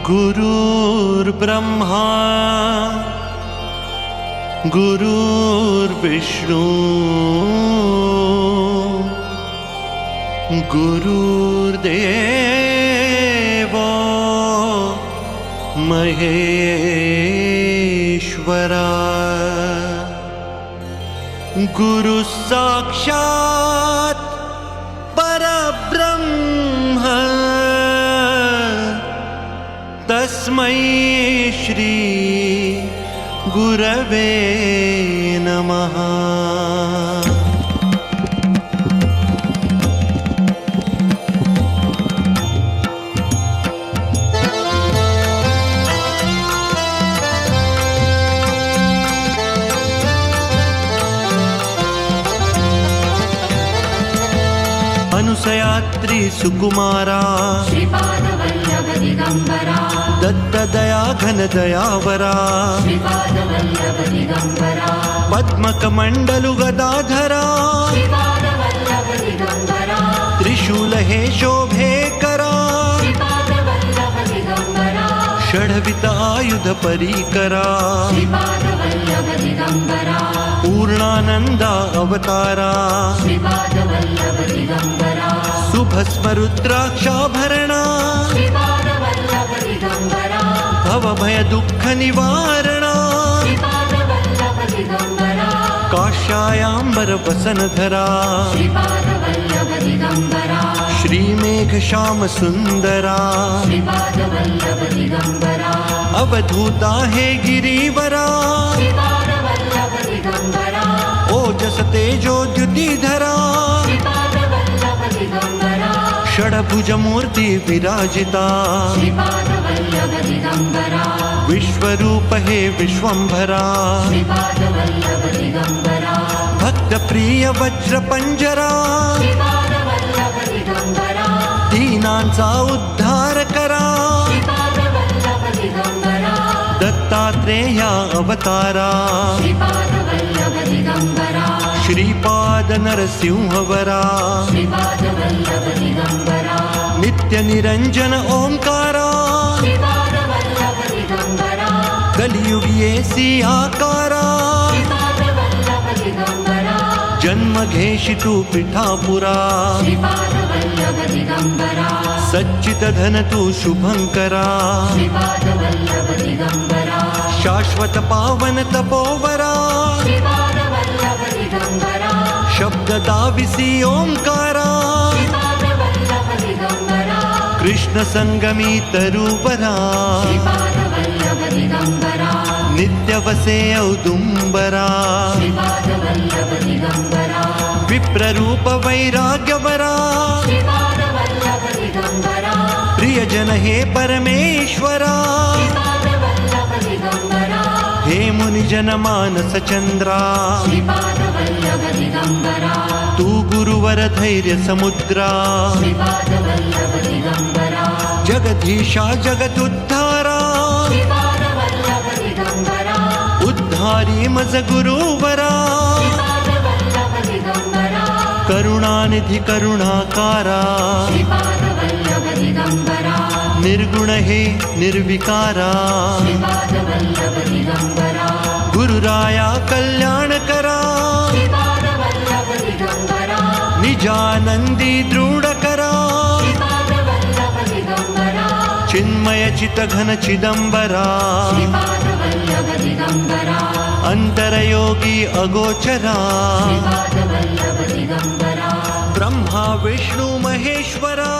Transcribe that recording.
गुरुर्ब्रह्मा गुरुर्विष्णु गुरुर्देवो महेश्वरा गुरु साक्षात् परब्रह्म तस्मै श्री गुरवे नमः। अनुसयात्री सुकुमारा श्रीपादवल्लभ दिगंबरा दत्तदया घन दयावरा श्रीपादवल्लभ दिगंबरा पद्मकमंडलु गदाधरा श्रीपादवल्लभ दिगंबरा त्रिशूल हे शोभे करा श्रीपादवल्लभ दिगंबरा षड्वित आयुध परीकरा श्रीपादवल्लभ दिगंबरा पूर्णानंद अवतारा श्रीपादवल्लभ दिगंबरा सुभस्म रुद्राक्षाभरणा श्रीपादवल्लभ दिगंबरा भवभय दुःख निवारणा श्रीपादवल्लभ दिगंबरा काश्याम्बर वसनधरा श्रीपादवल्लभ दिगंबरा श्रीमेघ श्याम सुंदरा श्रीपादवल्लभ दिगंबरा अवधूता हे गिरीवरा श्रीपादवल्लभ दिगंबरा ओजस तेजो द्युतिधरा श्रीपादवल्लभ दिगंबरा षड्भुज मूर्ति विराजिता श्रीपादवल्लभ दिगंबरा विश्वरूप हे विश्वंभरा श्रीपादवल्लभ दिगंबरा भक्त प्रिय वज्र पंजरा श्रीपादवल्लभ दिगंबरा दीनांचा उद्धार करा श्रीपादवल्लभ दिगंबरा दत्तात्रेया अवतारा श्रीपादवल्लभ दिगंबरा श्रीपाद नरसिंहवरा श्रीपादवल्लभ दिगंबरा नित्य निरंजन ओंकारा श्रीपादवल्लभ दिगंबरा कलियुगी सियाकारा श्रीपादवल्लभ दिगंबरा जन्म घेशितु पिठापुरा श्रीपादवल्लभ दिगंबरा सच्चित धन तु शुभंकरा श्रीपादवल्लभ दिगंबरा शाश्वत पावन तपोवरा श्रीपादवल्लभ दिगंबरा शब्द दाविसी ओंकारा श्रीपादवल्लभ दिगंबरा कृष्ण संगमी तरुवरा श्रीपादवल्लभ दिगंबरा नित्य वसे औदुंबरा श्रीपादवल्लभ दिगंबरा विप्ररूप वैराग्यवरा श्रीपादवल्लभ दिगंबरा प्रियजन हे परमेश्वरा श्रीपादवल्लभ दिगंबरा हे मुनिजन मानस चंद्रा श्रीपादवल्लभ दिगंबरा तू गुरुवर धैर्य समुद्रा श्रीपादवल्लभ दिगंबरा जगदीशा जगदुद्धारा श्रीपादवल्लभ दिगंबरा उद्धारी मज गुरुवरा श्रीपादवल्लभ दिगंबरा करुणानिधि करुणाकारा श्रीपादवल्लभ दिगंबरा निर्गुण हे निर्विकारा श्रीपादवल्लभ दिगंबरा गुरुराया कल्याण करा श्रीपादवल्लभ दिगंबरा निजानंदी दृढ करा श्रीपादवल्लभ दिगंबरा चिन्मय चित घन चिदंबरा श्रीपादवल्लभ दिगंबरा अंतरयोगी अगोचरा श्रीपादवल्लभ दिगंबरा ब्रह्मा विष्णु महेश्वरा